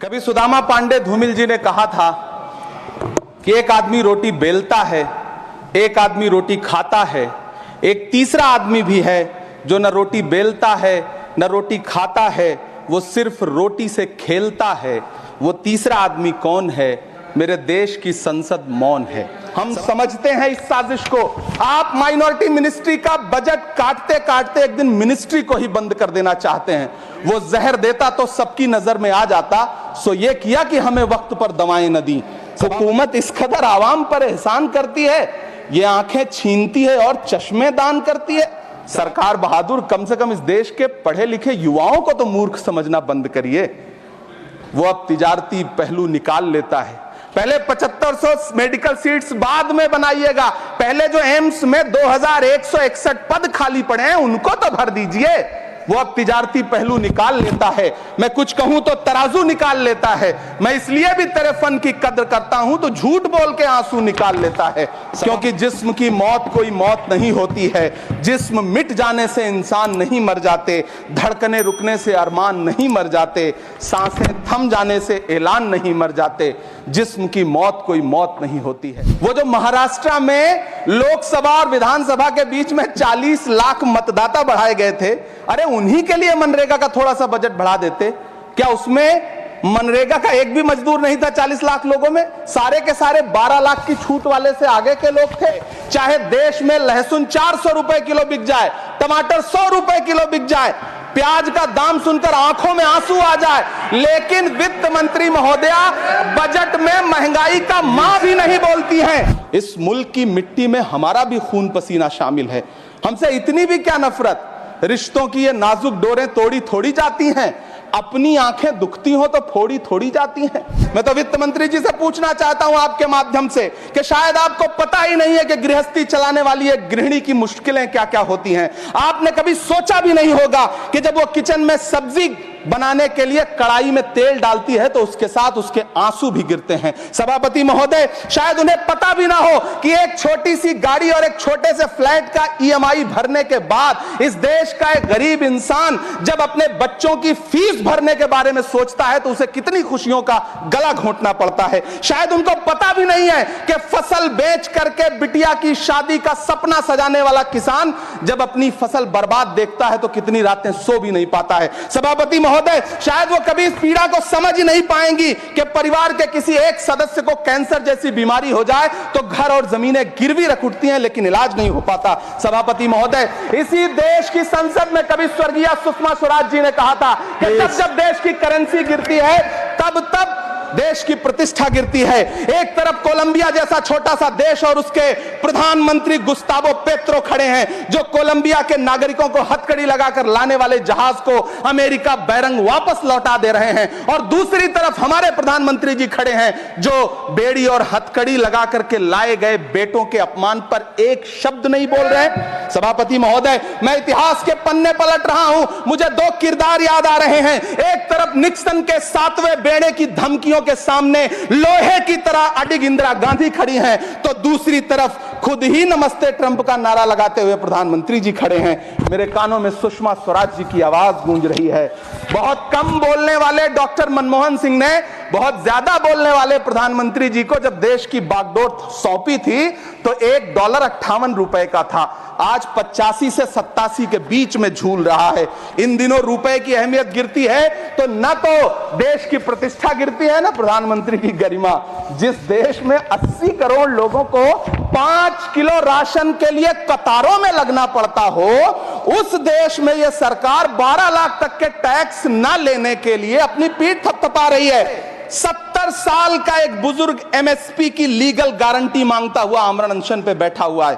कभी सुदामा पांडे धूमिल जी ने कहा था कि एक आदमी रोटी बेलता है, एक आदमी रोटी खाता है, एक तीसरा आदमी भी है जो न रोटी बेलता है न रोटी खाता है, वो सिर्फ रोटी से खेलता है। वो तीसरा आदमी कौन है? मेरे देश की संसद मौन है। हम समझते हैं इस साजिश को। आप माइनॉरिटी मिनिस्ट्री का बजट काटते काटते एक दिन मिनिस्ट्री को ही बंद कर देना चाहते हैं। वो जहर देता तो सबकी नजर में आ जाता, सो ये किया कि हमें वक्त पर दवाएं न दी। हुकूमत इस कदर आवाम पर एहसान करती है, ये आंखें छीनती है और चश्मे दान करती है। सरकार बहादुर, कम से कम इस देश के पढ़े लिखे युवाओं को तो मूर्ख समझना बंद करिए। वो अब तिजारती पहलू निकाल लेता है। पहले 7500 मेडिकल सीट्स बाद में बनाइएगा, पहले जो एम्स में 2161 पद खाली पड़े हैं उनको तो भर दीजिए। वो अब तिजारती पहलू निकाल लेता है। मैं कुछ कहूं तो तराजू निकाल लेता है। मैं इसलिए भी तेरे फन की कद्र करता हूं तो झूठ बोल के आंसू निकाल लेता है। क्योंकि जिस्म की मौत कोई मौत नहीं होती है। जिस्म मिट जाने से इंसान नहीं मर जाते, धड़कने रुकने से अरमान नहीं मर जाते, सांसें थम जाने से ऐलान नहीं मर जाते। जिस्म की मौत कोई मौत नहीं होती है। वो जो महाराष्ट्र में लोकसभा और विधानसभा के बीच में 40 लाख मतदाता बढ़ाए गए थे, अरे उन्हीं के लिए मनरेगा का थोड़ा सा बजट बढ़ा देते। क्या उसमें मनरेगा का एक भी मजदूर नहीं था 40 लाख लोगों में? सारे के सारे 12 लाख की छूट वाले से आगे के लोग थे। चाहे देश में लहसुन 400 रुपए किलो बिक जाए, टमाटर 100 रुपए किलो बिक जाए, प्याज का दाम सुनकर आंखों में आंसू आ जाए, लेकिन वित्त मंत्री महोदया बजट में महंगाई का मां भी नहीं बोलती हैं। इस मुल्क की मिट्टी में हमारा भी खून पसीना शामिल है। हमसे इतनी भी क्या नफरत? रिश्तों की ये नाजुक डोरें तोड़ी थोड़ी जाती हैं। अपनी आंखें दुखती हो तो फोड़ी थोड़ी जाती हैं। मैं तो वित्त मंत्री जी से पूछना चाहता हूं आपके माध्यम से कि शायद आपको पता ही नहीं है कि गृहस्थी चलाने वाली एक गृहिणी की मुश्किलें क्या क्या होती हैं। आपने कभी सोचा भी नहीं होगा कि जब वो किचन में सब्जी बनाने के लिए कढ़ाई में तेल डालती है तो उसके साथ उसके आंसू भी गिरते हैं। सभापति महोदय, शायद उन्हें पता भी ना हो कि एक छोटी सी गाड़ी और एक छोटे से फ्लैट का ईएमआई भरने के बाद इस देश का एक गरीब इंसान जब अपने बच्चों की फीस भरने के बारे में सोचता है तो उसे कितनी खुशियों का गला घोंटना पड़ता है। शायद उनको पता भी नहीं है कि फसल बेच करके बिटिया की शादी का सपना सजाने वाला किसान जब अपनी फसल बर्बाद देखता है तो कितनी रातें सो भी नहीं पाता है। सभापति महोदय, शायद वो कभी इस पीड़ा को समझ ही नहीं पाएंगी कि परिवार के किसी एक सदस्य को कैंसर जैसी बीमारी हो जाए तो घर और जमीनें गिरवी रख उठती हैं लेकिन इलाज नहीं हो पाता। सभापति महोदय, इसी देश की संसद में कभी स्वर्गीय सुषमा स्वराज जी ने कहा था कि जब देश की करेंसी गिरती है तब देश की प्रतिष्ठा गिरती है। एक तरफ कोलंबिया जैसा छोटा सा देश और उसके प्रधानमंत्री गुस्तावो पेत्रो खड़े हैं जो कोलंबिया के नागरिकों को हथकड़ी लगाकर लाने वाले जहाज को अमेरिका बैरंग वापस लौटा दे रहे हैं, और दूसरी तरफ हमारे प्रधानमंत्री जी खड़े हैं जो बेड़ी और हथकड़ी लगा करके लाए गए बेटों के अपमान पर एक शब्द नहीं बोल रहे। सभापति महोदय, मैं इतिहास के पन्ने पलट रहा हूं, मुझे दो किरदार याद आ रहे हैं। एक तरफ निक्सन के 7वें बेड़े की धमकियों के सामने लोहे की तरह अडिग इंदिरा गांधी खड़ी हैं, तो दूसरी तरफ खुद ही नमस्ते ट्रंप का नारा लगाते हुए प्रधानमंत्री जी खड़े हैं। मेरे कानों में सुषमा स्वराज जी की आवाज गूंज रही है। बहुत कम बोलने वाले डॉक्टर मनमोहन सिंह ने बहुत ज्यादा बोलने वाले प्रधानमंत्री जी को जब देश की बागडोर सौंपी थी तो $1 58 रुपए का था, आज 85 से 87 के बीच में झूल रहा है। इन दिनों रुपए की अहमियत गिरती है तो न तो देश की प्रतिष्ठा गिरती है न प्रधानमंत्री की गरिमा। जिस देश में 80 करोड़ लोगों को 5 किलो राशन के लिए कतारों में लगना पड़ता हो, उस देश में यह सरकार 12 लाख तक के टैक्स न लेने के लिए अपनी पीठ थपथपा रही है। 70 साल का एक बुजुर्ग एमएसपी की लीगल गारंटी मांगता हुआ आमरण अनशन पे बैठा हुआ है।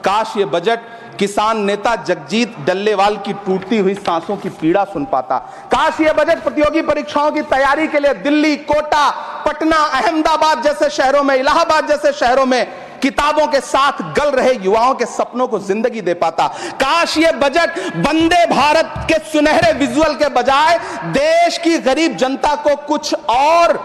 काश ये बजट किसान नेता जगजीत डल्लेवाल की टूटती हुई सांसों की पीड़ा सुन पाता। काश ये बजट प्रतियोगी परीक्षाओं की तैयारी के लिए दिल्ली, कोटा, पटना, अहमदाबाद जैसे शहरों में, इलाहाबाद जैसे शहरों में किताबों के साथ गल रहे युवाओं के सपनों को जिंदगी दे पाता। काश ये बजट वंदे भारत के सुनहरे विजुअल के बजाय देश की गरीब जनता को कुछ और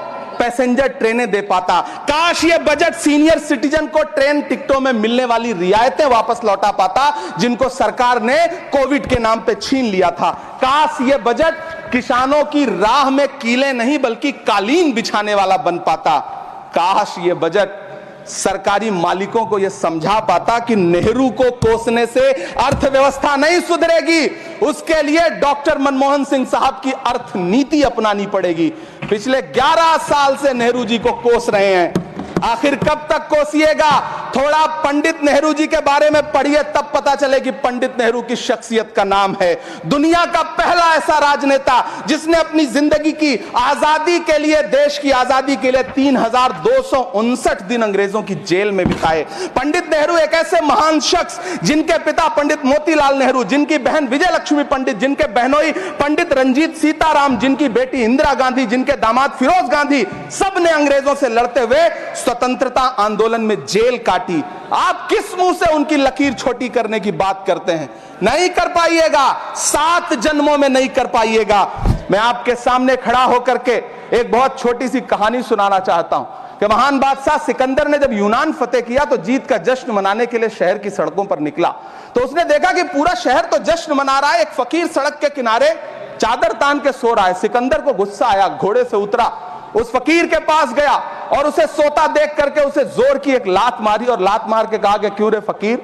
पैसेंजर ट्रेनें दे पाता। काश ये बजट सीनियर सिटीजन को ट्रेन टिकटों में मिलने वाली रियायतें वापस लौटा पाता जिनको सरकार ने कोविड के नाम पे छीन लिया था। काश ये बजट किसानों की राह में कीले नहीं बल्कि कालीन बिछाने वाला बन पाता। काश ये बजट सरकारी मालिकों को यह समझा पाता कि नेहरू को कोसने से अर्थव्यवस्था नहीं सुधरेगी, उसके लिए डॉक्टर मनमोहन सिंह साहब की अर्थ नीति अपनानी पड़ेगी। पिछले 11 साल से नेहरू जी को कोस रहे हैं, आखिर कब तक कोसिएगा? थोड़ा पंडित नेहरू जी के बारे में पढ़िए, तब पता चले कि पंडित नेहरू की शख्सियत का नाम है। दुनिया का पहला ऐसा राजनेता जिसने अपनी जिंदगी की आजादी के लिए, देश की आजादी के लिए 3259 दिन अंग्रेजों की जेल में बिताए। पंडित नेहरू एक ऐसे महान शख्स जिनके पिता पंडित मोतीलाल नेहरू, जिनकी बहन विजय लक्ष्मी पंडित, जिनके बहनोई पंडित रंजीत सीताराम, जिनकी बेटी इंदिरा गांधी, जिनके दामाद फिरोज गांधी, सब ने अंग्रेजों से लड़ते हुए स्वतंत्रता आंदोलन में जेल काटी। आप किस मुंह से उनकी लकीर छोटी करने की बात करते हैं? नहीं कर पाइएगा, 7 जन्मों में नहीं कर पाइएगा। मैं आपके सामने खड़ा होकर के एक बहुत छोटी सी कहानी सुनाना चाहता हूं कि महान बादशाह सिकंदर ने जब यूनान फतेह किया तो जीत का जश्न मनाने के लिए शहर की सड़कों पर निकला। तो उसने देखा कि पूरा शहर तो जश्न मना रहा है, एक फकीर सड़क के किनारे चादर तान के सो रहा है। सिकंदर को गुस्सा आया, घोड़े से उतरा, उस फकीर के पास गया और उसे सोता देख करके उसे जोर की एक लात मारी और लात मार के कहा कि क्यों रे फकीर,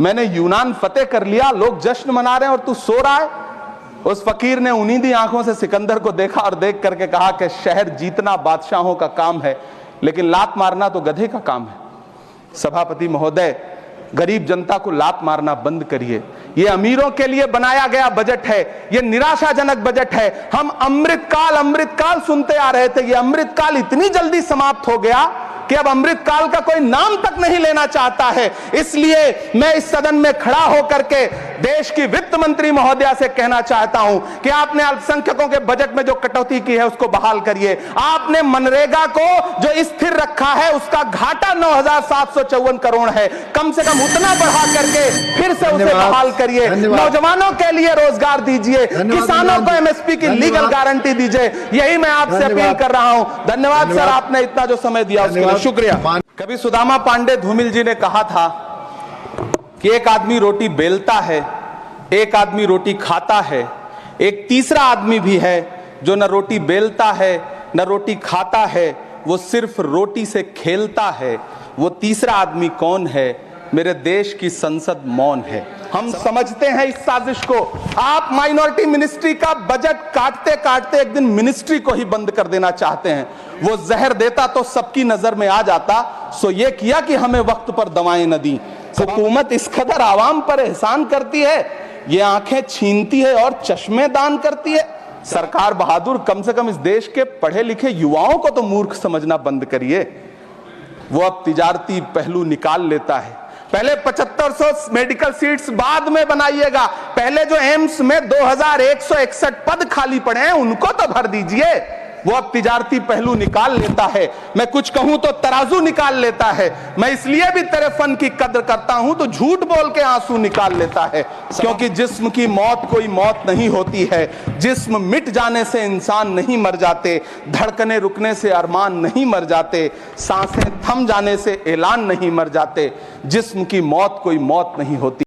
मैंने यूनान फतेह कर लिया, लोग जश्न मना रहे हैं और तू सो रहा है। उस फकीर ने उन्नीदी आंखों से सिकंदर को देखा और देख करके कहा कि शहर जीतना बादशाहों का काम है, लेकिन लात मारना तो गधे का काम है। सभापति महोदय, गरीब जनता को लात मारना बंद करिए। ये अमीरों के लिए बनाया गया बजट है, ये निराशाजनक बजट है। हम अमृतकाल सुनते आ रहे थे, ये अमृतकाल इतनी जल्दी समाप्त हो गया कि अब अमृतकाल का कोई नाम तक नहीं लेना चाहता है। इसलिए मैं इस सदन में खड़ा होकर के देश की वित्त मंत्री महोदया से कहना चाहता हूं कि आपने अल्पसंख्यकों के बजट में जो कटौती की है उसको बहाल करिए। आपने मनरेगा को जो स्थिर रखा है उसका घाटा 9,754 करोड़ है, कम से कम उतना बढ़ा करके फिर से उसे बहाल करिए। नौजवानों के लिए रोजगार दीजिए, किसानों को एमएसपी की लीगल गारंटी दीजिए। यही मैं आपसे अपील कर रहा हूं। धन्यवाद सर, आपने इतना जो समय दिया उसके लिए शुक्रिया। कभी सुदामा पांडे धूमिल जी ने कहा था कि एक आदमी रोटी बेलता है, एक आदमी रोटी खाता है, एक तीसरा आदमी भी है जो न रोटी बेलता है न रोटी खाता है, वो सिर्फ रोटी से खेलता है। वो तीसरा आदमी कौन है? मेरे देश की संसद मौन है। हम समझते हैं इस साजिश को। आप माइनॉरिटी मिनिस्ट्री का बजट काटते काटते एक दिन मिनिस्ट्री को ही बंद कर देना चाहते हैं। वो जहर देता तो सबकी नजर में आ जाता, सो ये किया कि हमें वक्त पर दवाएं न दी। हुकूमत इस कदर आवाम पर एहसान करती है, ये आंखें छीनती है और चश्मे दान करती है। सरकार बहादुर, कम से कम इस देश के पढ़े लिखे युवाओं को तो मूर्ख समझना बंद करिए। वो अब तिजारती पहलू निकाल लेता है। पहले 7500 मेडिकल सीट्स बाद में बनाइएगा, पहले जो एम्स में 2161 पद खाली पड़े हैं उनको तो भर दीजिए। वो अब तिजारती पहलू निकाल लेता है। मैं कुछ कहूं तो तराजू निकाल लेता है। मैं इसलिए भी तेरे फन की कद्र करता हूं तो झूठ बोल के आंसू निकाल लेता है, क्योंकि जिस्म की मौत कोई मौत नहीं होती है। जिस्म मिट जाने से इंसान नहीं मर जाते, धड़कने रुकने से अरमान नहीं मर जाते, सांसें थम जाने से ऐलान नहीं मर जाते। जिस्म की मौत कोई मौत नहीं होती।